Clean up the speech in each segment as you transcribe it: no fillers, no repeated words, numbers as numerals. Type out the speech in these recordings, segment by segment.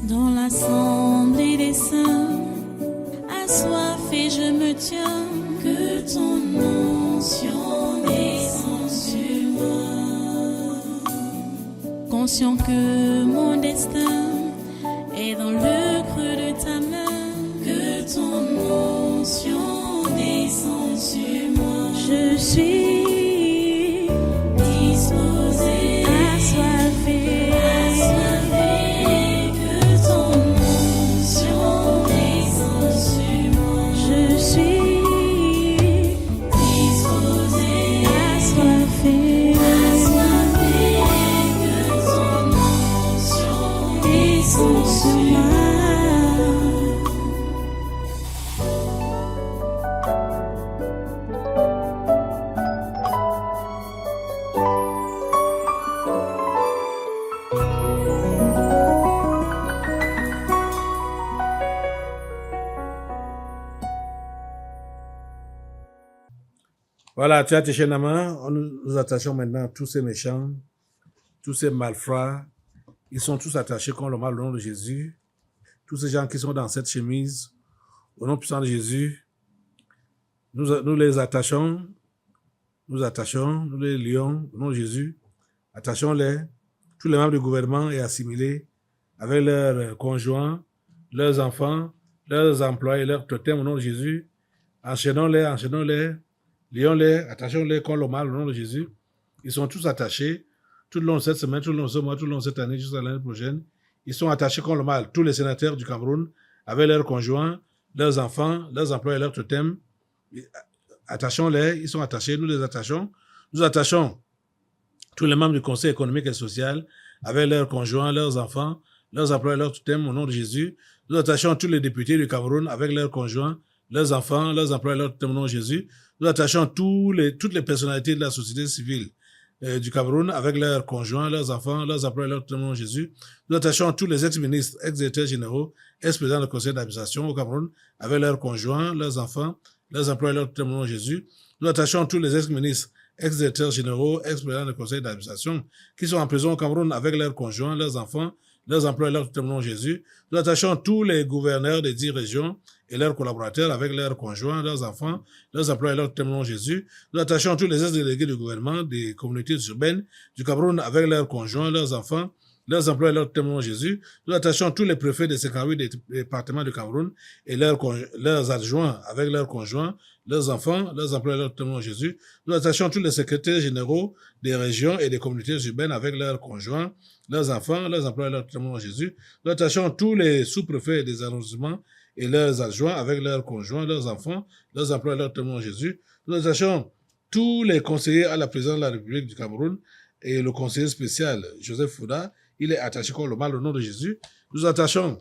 Dans l'assemblée des saints, assoiffé je me tiens, que ton onction descende sur moi. Conscient que mon destin est dans le creux de ta main, que ton onction descende sur moi. Je suis disposé, assoiffé, que ton onction descende sur moi. Je suis disposé, assoiffé, que ton onction descende sur moi. Voilà, tu as tes chaînes à main. Nous attachons maintenant tous ces méchants, tous ces malfrats. Ils sont tous attachés contre le mal au nom de Jésus. Tous ces gens qui sont dans cette chemise, au nom puissant de Jésus, nous les attachons, nous les lions, au nom de Jésus. Attachons-les, tous les membres du gouvernement et assimilés, avec leurs conjoints, leurs enfants, leurs employés, leurs totems, au nom de Jésus. Enchaînons-les. Lions-les, attachons-les contre le mal au nom de Jésus. Ils sont tous attachés tout le long de cette semaine, tout le long de ce mois, tout le long de cette année, jusqu'à l'année prochaine. Ils sont attachés contre le mal. Tous les sénateurs du Cameroun, avec leurs conjoints, leurs enfants, leurs employés, leurs totems. Attachons-les, ils sont attachés, nous les attachons. Nous attachons tous les membres du Conseil économique et social, avec leurs conjoints, leurs enfants, leurs employés, leurs totems, au nom de Jésus. Nous attachons tous les députés du Cameroun, avec leurs conjoints, leurs enfants, leurs employés, leurs totems, au nom de Jésus. Nous attachons toutes les personnalités de la société civile du Cameroun avec leurs conjoints, leurs enfants, leurs employés, leurs témoins de Jésus. Nous attachons tous les ex-ministres, ex-directeurs généraux, ex-présidents du conseil d'administration au Cameroun avec leurs conjoints, leurs enfants, leurs employés, leurs témoins de Jésus. Nous attachons tous les ex-ministres, ex-directeurs généraux, ex-présidents du conseil d'administration qui sont en prison au Cameroun avec leurs conjoints, leurs enfants, leurs employés, leurs témoins de Jésus. Nous attachons tous les gouverneurs des 10 régions et leurs collaborateurs avec leurs conjoints, leurs enfants, leurs employés, leurs témoins de Jésus. Nous attachons tous les ex-délégués du gouvernement des communautés urbaines du Cameroun avec leurs conjoints, leurs enfants, leurs employés, leurs témoins de Jésus. Nous attachons tous les préfets des 58 départements du Cameroun et leurs adjoints avec leurs conjoints, leurs enfants, leurs employés, leurs témoins de Jésus. Nous attachons tous les secrétaires généraux des régions et des communautés urbaines avec leurs conjoints, leurs enfants, leurs employés, leurs témoins de Jésus. Nous attachons tous les sous-préfets des arrondissements et leurs adjoints avec leurs conjoints, leurs enfants, leurs employés, leurs témoins de Jésus. Nous attachons tous les conseillers à la présidence de la République du Cameroun et le conseiller spécial Joseph Fouda, il est attaché contre le mal au nom de Jésus. Nous attachons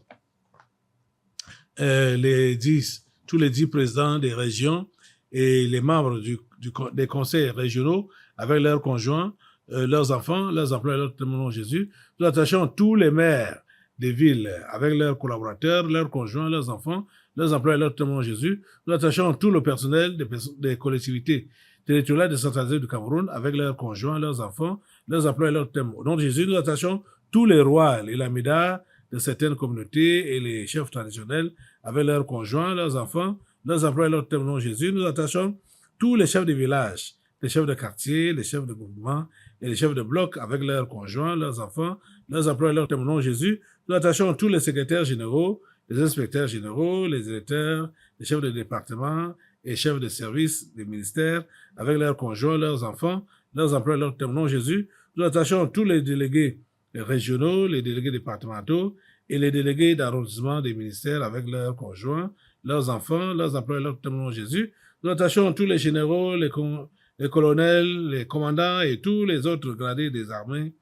tous les 10 présidents des régions et les membres des conseils régionaux avec leurs conjoints, leurs enfants, leurs employés, leurs témoins de Jésus. Nous attachons tous les maires des villes avec leurs collaborateurs, leurs conjoints, leurs enfants, leurs employés, leurs témoins de Jésus. Nous attachons tout le personnel des collectivités territoriales décentralisées du Cameroun avec leurs conjoints, leurs enfants, leurs employés, leurs témoins. Au nom de Jésus, nous attachons tous les rois, les lamidas de certaines communautés et les chefs traditionnels avec leurs conjoints, leurs enfants, leurs employés, leurs témoins. Au nom de Jésus, nous attachons tous les chefs de village, les chefs de quartier, les chefs de groupement et les chefs de bloc avec leurs conjoints, leurs enfants, leurs employés, leurs témoins. Au nom de Jésus, nous attachons tous les secrétaires généraux, les inspecteurs généraux, les directeurs, les chefs de département et chefs de service des ministères avec leurs conjoints, leurs enfants, leurs employés, leurs témoins. Au nom de Jésus, nous attachons tous les délégués régionaux, les délégués départementaux et les délégués d'arrondissement des ministères avec leurs conjoints, leurs enfants, leurs employés, leurs témoins. Au nom de Jésus, nous attachons tous les généraux, les colonels, les commandants et tous les autres gradés des armées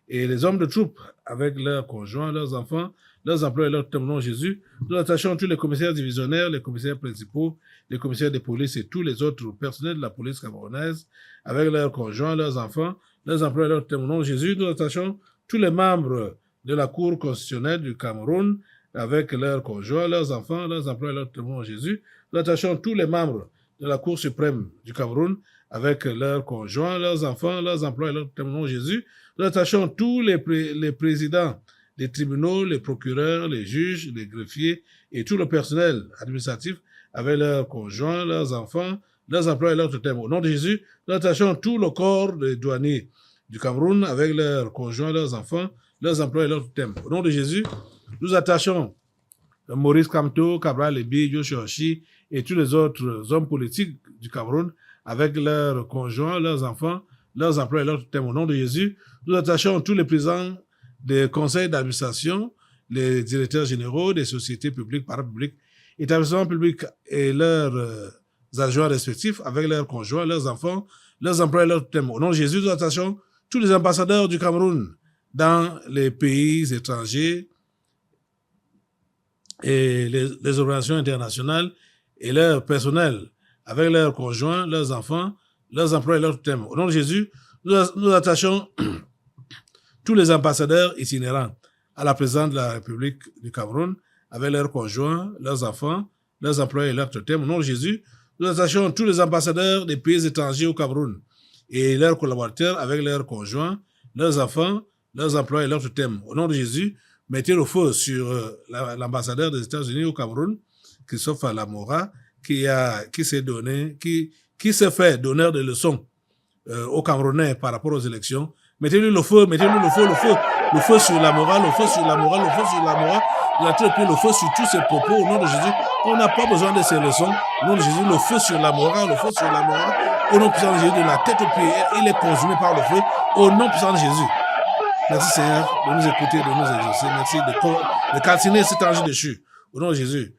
et les hommes de troupes avec leurs conjoints, leurs enfants, leurs employés, leurs témoins. Au nom de Jésus, nous attachons tous les commissaires divisionnaires, les commissaires principaux, les commissaires de police et tous les autres personnels de la police camerounaise avec leurs conjoints, leurs enfants, leurs employés, leurs témoins. Au nom de Jésus, nous attachons tous les membres de la Cour constitutionnelle du Cameroun avec leurs conjoints, leurs enfants, leurs employés, leurs témoins. Au nom de Jésus, nous attachons tous les membres de la Cour suprême du Cameroun avec leurs conjoints, leurs enfants, leurs employés, leurs témoins. Au nom de Jésus, nous attachons tous les présidents les tribunaux, les procureurs, les juges, les greffiers et tout le personnel administratif avec leurs conjoints, leurs enfants, leurs emplois et leurs totems. Au nom de Jésus, nous attachons tout le corps des douaniers du Cameroun avec leurs conjoints, leurs enfants, leurs emplois et leurs totems. Au nom de Jésus, nous attachons Maurice Kamto, Cabral Lebi, Joshua Oshi et tous les autres hommes politiques du Cameroun avec leurs conjoints, leurs enfants, leurs emplois et leurs totems. Au nom de Jésus, nous attachons tous les présidents des conseils d'administration, les directeurs généraux des sociétés publiques, parapubliques, établissements publics et leurs adjoints respectifs avec leurs conjoints, leurs enfants, leurs emplois et leurs totems. Au nom de Jésus, nous attachons tous les ambassadeurs du Cameroun dans les pays étrangers et les organisations internationales et leur personnel avec leurs conjoints, leurs enfants, leurs emplois et leurs totems. Au nom de Jésus, nous attachons tous les ambassadeurs itinérants à la présidence de la République du Cameroun avec leurs conjoints, leurs enfants, leurs employés et leurs totems. Au nom de Jésus, nous attachons tous les ambassadeurs des pays étrangers au Cameroun et leurs collaborateurs avec leurs conjoints, leurs enfants, leurs employés et leurs totems. Au nom de Jésus, mettez le feu sur l'ambassadeur des États-Unis au Cameroun, Christophe Alamora, qui s'est fait donneur de leçons aux Camerounais par rapport aux élections. Mettez-lui le feu, le feu sur la morale, le feu sur la morale, le feu sur la morale. Il a pris le feu sur tous ses propos au nom de Jésus. On n'a pas besoin de ces leçons. Au nom de Jésus, le feu sur la morale, le feu sur la morale. Au nom puissant de Jésus, de la tête aux pieds, il est consumé par le feu. Au nom puissant de Jésus. Merci Seigneur de nous écouter, de nous exaucer. Merci de calciner cet ange déchu. Au nom de Jésus.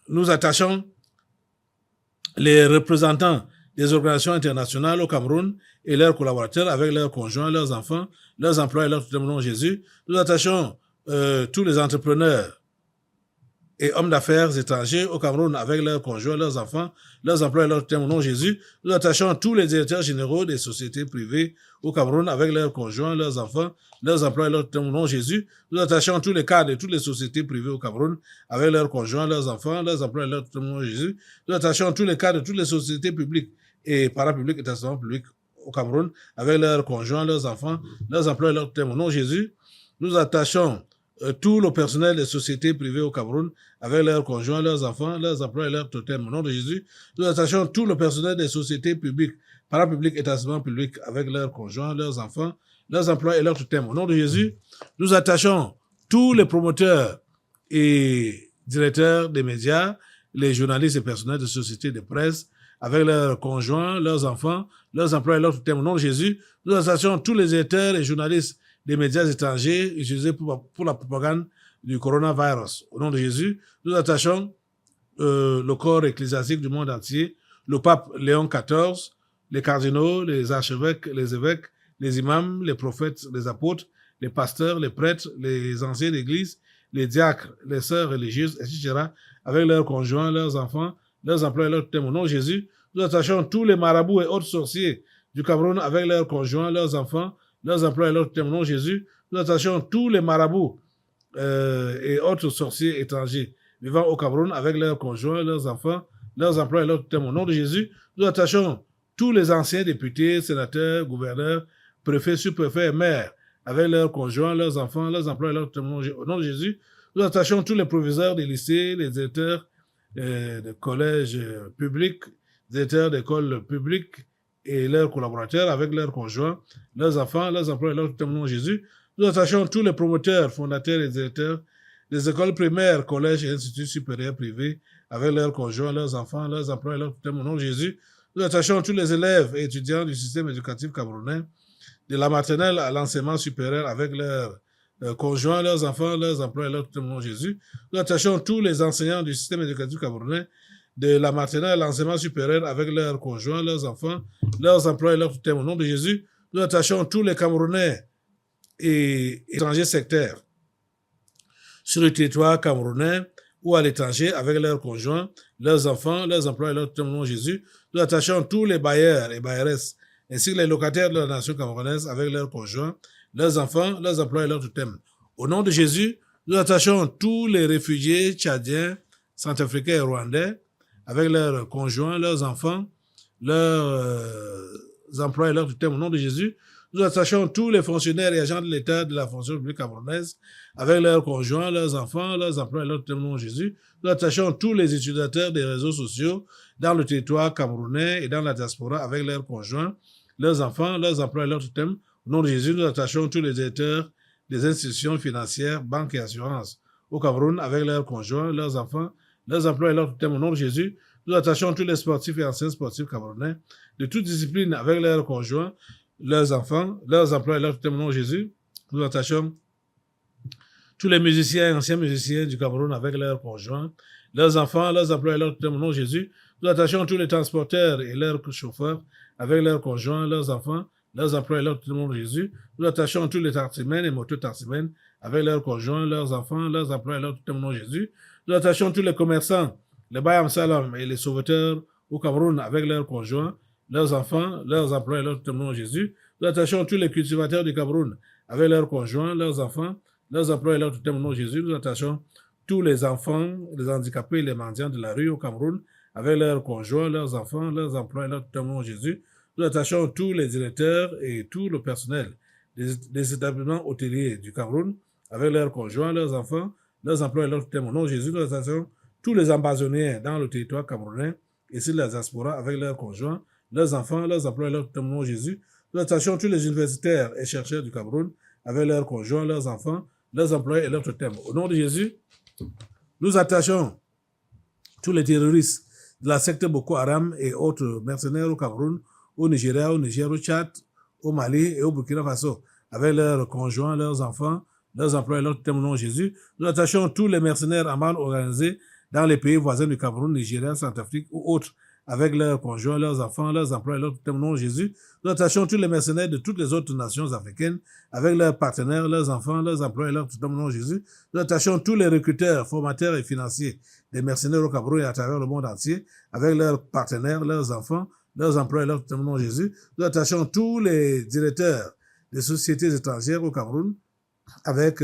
Nous attachons les représentants des organisations internationales au Cameroun et leurs collaborateurs avec leurs conjoints, leurs enfants, leurs emplois et leurs totems au nom de Jésus. Nous attachons tous les entrepreneurs et hommes d'affaires étrangers au Cameroun avec leurs conjoints, leurs enfants, leurs emplois et leurs totems au nom de Jésus. Nous attachons tous les directeurs généraux des sociétés privées au Cameroun avec leurs conjoints, leurs enfants, leurs emplois et leurs totems au nom de Jésus. Nous attachons tous les cadres de toutes les sociétés privées au Cameroun avec leurs conjoints, leurs enfants, leurs emplois et leurs totems au nom de Jésus. Nous attachons tous les cadres de toutes les sociétés publiques et parapubliques et établissements publics au Cameroun avec leurs conjoints, leurs enfants, leurs emplois et leurs totems au nom de Jésus. Nous attachons tout le personnel des sociétés privées au Cameroun avec leurs conjoints, leurs enfants, leurs emplois et leurs totems. Au nom de Jésus, nous attachons tout le personnel des sociétés publiques, parapubliques et établissements publics avec leurs conjoints, leurs enfants, leurs emplois et leurs totems. Au nom de Jésus, nous attachons tous les promoteurs et directeurs des médias, les journalistes et personnels de sociétés de presse avec leurs conjoints, leurs enfants, leurs emplois et leurs totems. Au nom de Jésus, nous attachons tous les éditeurs et journalistes des médias étrangers utilisés pour la propagande du coronavirus. Au nom de Jésus, nous attachons le corps ecclésiastique du monde entier, le pape Léon XIV, les cardinaux, les archevêques, les évêques, les imams, les prophètes, les apôtres, les pasteurs, les prêtres, les anciens d'église, les diacres, les sœurs religieuses, etc., avec leurs conjoints, leurs enfants, leurs emplois et leurs totems. Au nom de Jésus, nous attachons tous les marabouts et autres sorciers du Cameroun avec leurs conjoints, leurs enfants, leurs emplois et leurs totems. Au nom de Jésus, nous attachons tous les marabouts et autres sorciers étrangers vivant au Cameroun avec leurs conjoints, leurs enfants, leurs emplois et leurs totems. Au nom de Jésus, nous attachons tous les anciens députés, sénateurs, gouverneurs, préfets, sous-préfets et maires avec leurs conjoints, leurs enfants, leurs emplois et leurs totems. Au nom de Jésus, nous attachons tous les proviseurs des lycées, les directeurs des collèges publics, directeurs d'écoles publiques et leurs collaborateurs avec leurs conjoints, leurs enfants, leurs emplois et leurs totems. Au nom de Jésus, nous attachons tous les promoteurs, fondateurs et directeurs des écoles primaires, collèges et instituts supérieurs privés avec leurs conjoints, leurs enfants, leurs emplois et leurs totems. Au nom de Jésus, nous attachons tous les élèves et étudiants du système éducatif camerounais, de la maternelle à l'enseignement supérieur avec leurs conjoints, leurs enfants, leurs emplois et leurs totems. Au nom de Jésus, nous attachons tous les enseignants du système éducatif camerounais, de la maternelle à l'enseignement supérieur avec leurs conjoints, leurs enfants, leurs emplois et leurs totems. Au nom de Jésus, nous attachons tous les Camerounais et étrangers sectaires sur le territoire camerounais ou à l'étranger avec leurs conjoints, leurs enfants, leurs emplois et leurs totems. Au nom de Jésus, nous attachons tous les bailleurs et bailleresses ainsi que les locataires de la nation camerounaise avec leurs conjoints, leurs enfants, leurs emplois et leurs totems. Au nom de Jésus, nous attachons tous les réfugiés tchadiens, centrafricains et rwandais avec leurs conjoints, leurs enfants, leurs emplois et leurs totems. Au nom de Jésus, Nous attachons tous les fonctionnaires et agents de l'État de la fonction publique camerounaise avec leurs conjoints, leurs enfants, leurs emplois et leurs témoins Jésus. Nous attachons tous les utilisateurs des réseaux sociaux dans le territoire camerounais et dans la diaspora avec leurs conjoints, leurs enfants, leurs emplois et leurs thèmes. Au nom de Jésus, nous attachons tous les directeurs des institutions financières, banques et assurances au Cameroun avec leurs conjoints, leurs enfants, leurs emplois et leurs thèmes. Au nom de Jésus, nous attachons tous les sportifs et anciens sportifs camerounais de toute discipline avec leurs conjoints, leurs enfants, leurs emplois et leurs thèmes. Au nom de Jésus, nous attachons tous les musiciens et anciens musiciens du Cameroun avec leurs conjoints, leurs enfants, leurs emplois et leurs thèmes. Au nom de Jésus, nous attachons tous les transporteurs et leurs chauffeurs avec leurs conjoints, leurs enfants, leurs emplois et leurs thèmes. Au nom de Jésus, nous attachons tous les taximens et moto-taximens avec leurs conjoints, leurs enfants, leurs emplois et leurs thèmes. Au nom de Jésus, nous attachons tous les commerçants, les Bayam Salam et les sauveteurs au Cameroun avec leurs conjoints, leurs enfants, leurs emplois et leurs thèmes. Au nom de Jésus, nous attachons tous les cultivateurs du Cameroun avec leurs conjoints, leurs enfants, leurs emplois et leurs thèmes. Au nom de Jésus, nous attachons tous les enfants, les handicapés et les mendiants de la rue au Cameroun avec leurs conjoints, leurs enfants, leurs emplois et leurs thèmes. Au nom de Jésus, nous attachons tous les directeurs et tout le personnel des établissements hôteliers du Cameroun avec leurs conjoints, leurs enfants, leurs emplois et leurs thèmes. Au nom de Jésus, nous attachons tous les ambassadeurs dans le territoire camerounais et sur la diaspora avec leurs conjoints, leurs enfants, leurs emplois et leurs thèmes. Au nom de Jésus, nous attachons tous les universitaires et chercheurs du Cameroun avec leurs conjoints, leurs enfants, leurs emplois et leurs thèmes. Au nom de Jésus, nous attachons tous les terroristes de la secte Boko Haram et autres mercenaires au Cameroun, au Nigeria, au Niger, au Tchad, au Mali et au Burkina Faso, avec leurs conjoints, leurs enfants, leurs emplois et leurs thèmes. Au nom de Jésus, nous attachons tous les mercenaires en bande organisée dans les pays voisins du Cameroun, Nigeria, Centrafrique ou autres, avec leurs conjoints, leurs enfants, leurs emplois et leurs thèmes. Au nom de Jésus, nous attachons tous les mercenaires de toutes les autres nations africaines, avec leurs partenaires, leurs enfants, leurs emplois et leurs thèmes. Au nom de Jésus, nous attachons tous les recruteurs, formateurs et financiers des mercenaires au Cameroun et à travers le monde entier, avec leurs partenaires, leurs enfants, leurs emplois et leurs thèmes. Au nom de Jésus, nous attachons tous les directeurs des sociétés étrangères au Cameroun, avec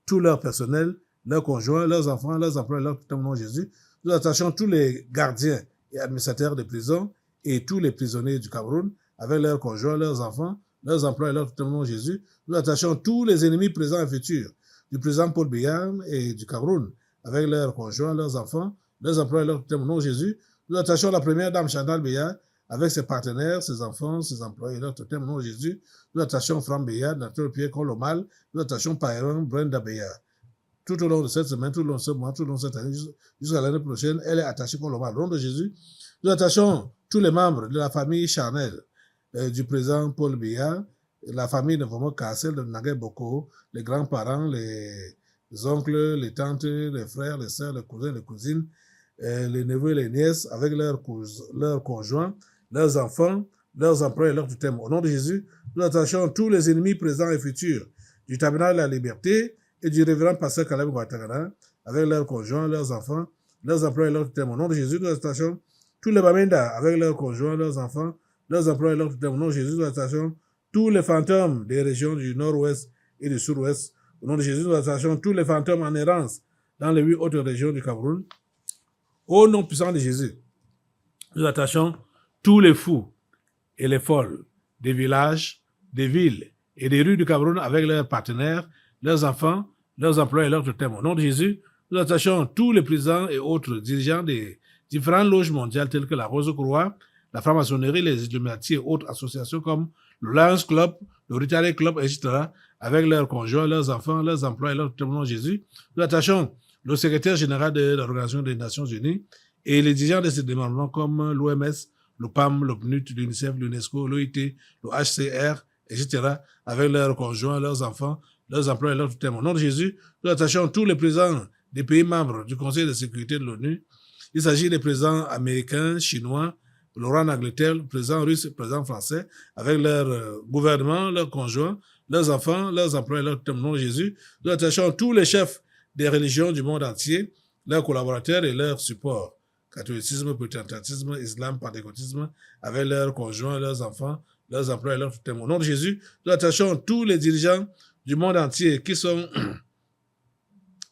tout leur personnel, leurs conjoints, leurs enfants, leurs emplois et leurs thèmes. Au nom de Jésus, nous attachons tous les gardiens et administrateurs de prisons et tous les prisonniers du Cameroun, avec leurs conjoints, leurs enfants, leurs emplois et leurs thèmes. Au nom de Jésus, nous attachons tous les ennemis présents et futurs du président Paul Biya et du Cameroun, avec leurs conjoints, leurs enfants, leurs emplois et leurs thèmes. Au nom de Jésus, nous attachons la première dame Chantal Biya avec ses partenaires, ses enfants, ses employés et leurs thèmes. Au nom de Jésus, nous attachons Franck Biya, Dr. Pierre Colomal, nous attachons Payron Brenda Biya. Tout au long de cette semaine, tout au long de ce mois, tout au long de cette année, jusqu'à l'année prochaine, elle est attachée Colomal. Au nom de Jésus, nous attachons tous les membres de la famille charnelle du président Paul Biya, la famille de Vomo Kassel, de Nagé Boko, les grands-parents, les oncles, les tantes, les frères, les sœurs, les cousins, les cousines, les neveux et les nièces, avec leurs conjoints, leurs enfants, leurs emplois et leurs thèmes. Au nom de Jésus, nous attachons tous les ennemis présents et futurs du tabernacle de la liberté et du révérend pasteur Caleb Ouattara, avec leurs conjoints, leurs enfants, leurs emplois et leurs thèmes. Au nom de Jésus, nous attachons tous les Bamenda, avec leurs conjoints, leurs enfants, leurs emplois et leurs thèmes. Au nom de Jésus, nous attachons tous les fantômes des régions du nord-ouest et du sud-ouest. Au nom de Jésus, nous attachons tous les fantômes en errance dans les 8 autres régions du Cameroun. Au nom puissant de Jésus, nous attachons tous les fous et les folles des villages, des villes et des rues du Cameroun avec leurs partenaires, leurs enfants, leurs emplois et leurs thèmes. Au nom de Jésus, nous attachons tous les présidents et autres dirigeants des différentes loges mondiales telles que la Rose-Croix, la franc-maçonnerie, les Illuminati et autres associations comme le Lions Club, le Rotary Club, etc., avec leurs conjoints, leurs enfants, leurs emplois et leurs thèmes. Au nom de Jésus, nous attachons le secrétaire général de l'Organisation des Nations Unies et les dirigeants de ces démembrements comme l'OMS, le PAM, le PNUD, l'UNICEF, l'UNESCO, l'OIT, le HCR, etc., avec leurs conjoints, leurs enfants, leurs emplois et leurs thèmes. Au nom de Jésus, nous attachons tous les présidents des pays membres du Conseil de sécurité de l'ONU. Il s'agit des présidents américains, chinois, le roi d'Angleterre, le président russe et le président français, avec leur gouvernement, leurs conjoints, leurs enfants, leurs emplois et leurs thèmes. Au nom de Jésus, nous attachons tous les chefs des religions du monde entier, leurs collaborateurs et leurs supports. Catholicisme, protestantisme, islam, pentecôtisme, avec leurs conjoints, leurs enfants, leurs emplois et leurs thèmes. Au nom de Jésus, nous attachons tous les dirigeants du monde entier qui sont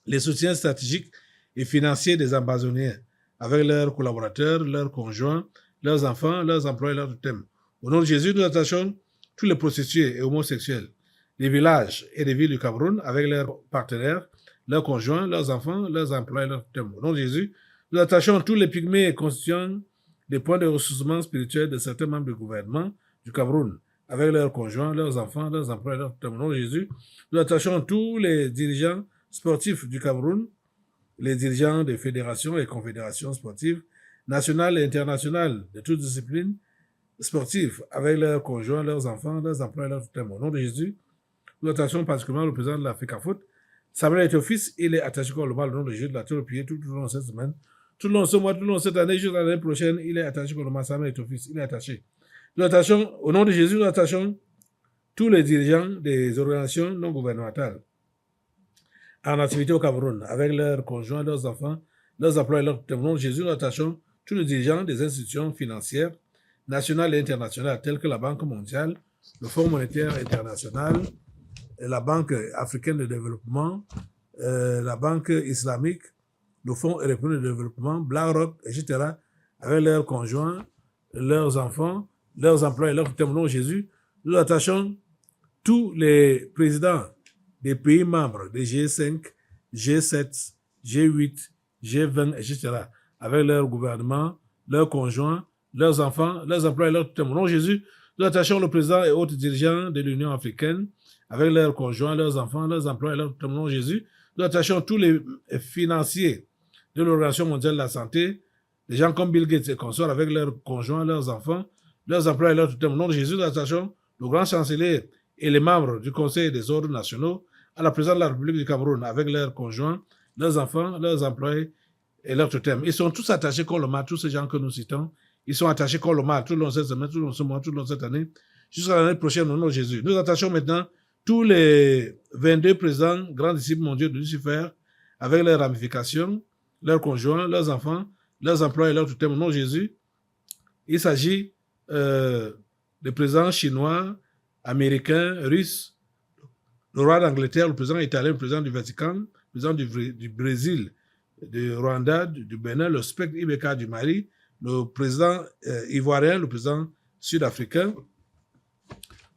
les soutiens stratégiques et financiers des ambassadeurs, avec leurs collaborateurs, leurs conjoints, leurs enfants, leurs emplois et leurs thèmes. Au nom de Jésus, nous attachons tous les prostituées et homosexuels des villages et des villes du Cameroun avec leurs partenaires, leurs conjoints, leurs enfants, leurs employés, leurs témoins. Au nom de Jésus, nous attachons tous les pygmées constituant des points de ressourcement spirituel de certains membres du gouvernement du Cameroun avec leurs conjoints, leurs enfants, leurs employés, leurs témoins. Au nom de Jésus, nous attachons tous les dirigeants sportifs du Cameroun, les dirigeants des fédérations et confédérations sportives nationales et internationales de toutes disciplines sportives avec leurs conjoints, leurs enfants, leurs employés, leurs témoins. Au nom de Jésus, nous attachons particulièrement le président de l'Africa Foot, Samuel Eto'o-Fils. Il est attaché comme le mal au nom de Jésus de la terre prier tout le long de cette semaine, tout le long de ce mois, tout le long de cette année, jusqu'à l'année prochaine. Il est attaché comme le mal Samuel Eto'o-Fils. Il est attaché. Nous attachons, au nom de Jésus, nous attachons tous les dirigeants des organisations non gouvernementales en activité au Cameroun, avec leurs conjoints, leurs enfants, leurs employés, leurs témoins. Au nom de Jésus, nous attachons tous les dirigeants des institutions financières nationales et internationales, telles que la Banque mondiale, le Fonds monétaire international, la Banque africaine de développement, la Banque islamique, le Fonds européen de développement, BlackRock, etc., avec leurs conjoints, leurs enfants, leurs employés, leurs témoins. Au nom de Jésus, nous attachons tous les présidents des pays membres des G5, G7, G8, G20, etc., avec leur gouvernement, leurs conjoints, leurs enfants, leurs employés, leurs témoins. Au nom de Jésus, nous attachons le président et autres dirigeants de l'Union africaine, avec leurs conjoints, leurs enfants, leurs employés, leurs témoins. Au nom de Jésus, nous attachons tous les financiers de l'Organisation mondiale de la santé, des gens comme Bill Gates et consorts, avec leurs conjoints, leurs enfants, leurs employés, leurs témoins. Au nom de Jésus, nous attachons le grand chancelier et les membres du Conseil des ordres nationaux à la présidence de la République du Cameroun, avec leurs conjoints, leurs enfants, leurs employés et leurs totems. Ils sont tous attachés comme le mal, tous ces gens que nous citons, ils sont attachés comme le mal tout le long de cette semaine, tout le long de ce mois, tout le long de cette année, jusqu'à l'année prochaine au nom de Jésus. Nous attachons maintenant tous les 22 présidents, grands disciples mondiaux de Lucifer, avec leurs ramifications, leurs conjoints, leurs enfants, leurs employés et leurs totems au nom de Jésus. Il s'agit des présidents chinois, américains, russes, le roi d'Angleterre, le président italien, le président du Vatican, le président du Brésil, du Rwanda, du Bénin, le spectre Ibeka du Mali, le président ivoirien, le président sud-africain,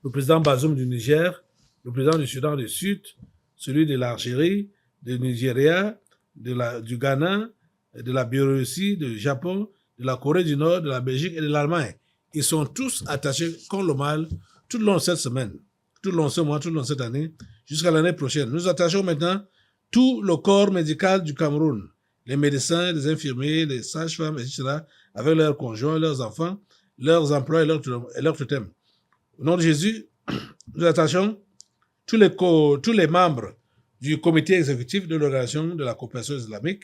le président Bazoum du Niger, le président du Soudan du Sud, celui de l'Algérie, du Nigeria, du Ghana, de la Biélorussie, du Japon, de la Corée du Nord, de la Belgique et de l'Allemagne. Ils sont tous attachés comme le mal tout le long de cette semaine, tout le long de ce mois, tout le long de cette année, jusqu'à l'année prochaine. Nous attachons maintenant tout le corps médical du Cameroun, les médecins, les infirmiers, les sages-femmes, etc., avec leurs conjoints, leurs enfants, leurs emplois et leurs totems. Au nom de Jésus, nous attachons tous les membres du comité exécutif de l'organisation de la coopération islamique,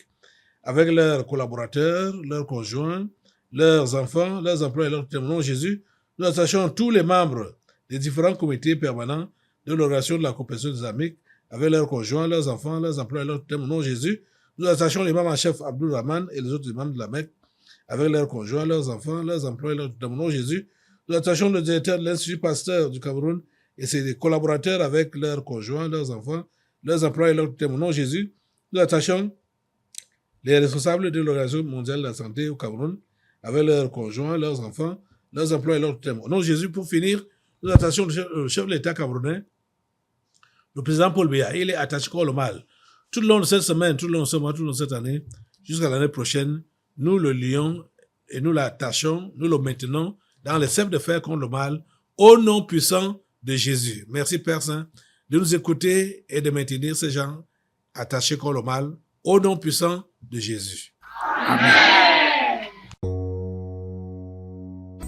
avec leurs collaborateurs, leurs conjoints, leurs enfants, leurs emplois et leurs totems. Au nom de Jésus, nous attachons tous les membres des différents comités permanents de l'organisation de la coopération islamique, avec leurs conjoints, leurs enfants, leurs emplois et leurs totems. Au nom de Jésus, nous attachons l'imam en chef Abdul Rahman et les autres imams de la Mecque, avec leurs conjoints, leurs enfants, leurs emplois et leurs totems. Au nom de Jésus, nous attachons le directeur de l'Institut Pasteur du Cameroun et ses collaborateurs avec leurs conjoints, leurs enfants, leurs emplois et leurs totems. Au nom de Jésus, nous attachons les responsables de l'Organisation mondiale de la santé au Cameroun, avec leurs conjoints, leurs enfants, leurs emplois et leurs totems. Au nom de Jésus, pour finir, nous attachons le chef de l'État camerounais, le président Paul Biya. Il est attaché comme le mal. Tout le long de cette semaine, tout le long de ce mois, tout le long de cette année, jusqu'à l'année prochaine, nous le lions et nous l'attachons, nous le maintenons dans les ceps de fer contre le mal, au nom puissant de Jésus. Merci Père Saint de nous écouter et de maintenir ces gens attachés contre le mal, au nom puissant de Jésus. Amen.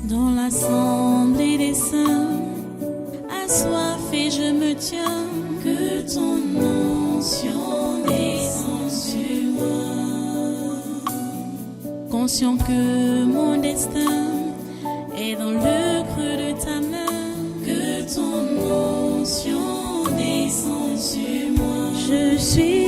Dans l'assemblée des saints, assoiffé je me tiens, que ton onction descende sur moi. Conscient que mon destin est dans le creux de ta main, que ton onction descende sur moi. Je suis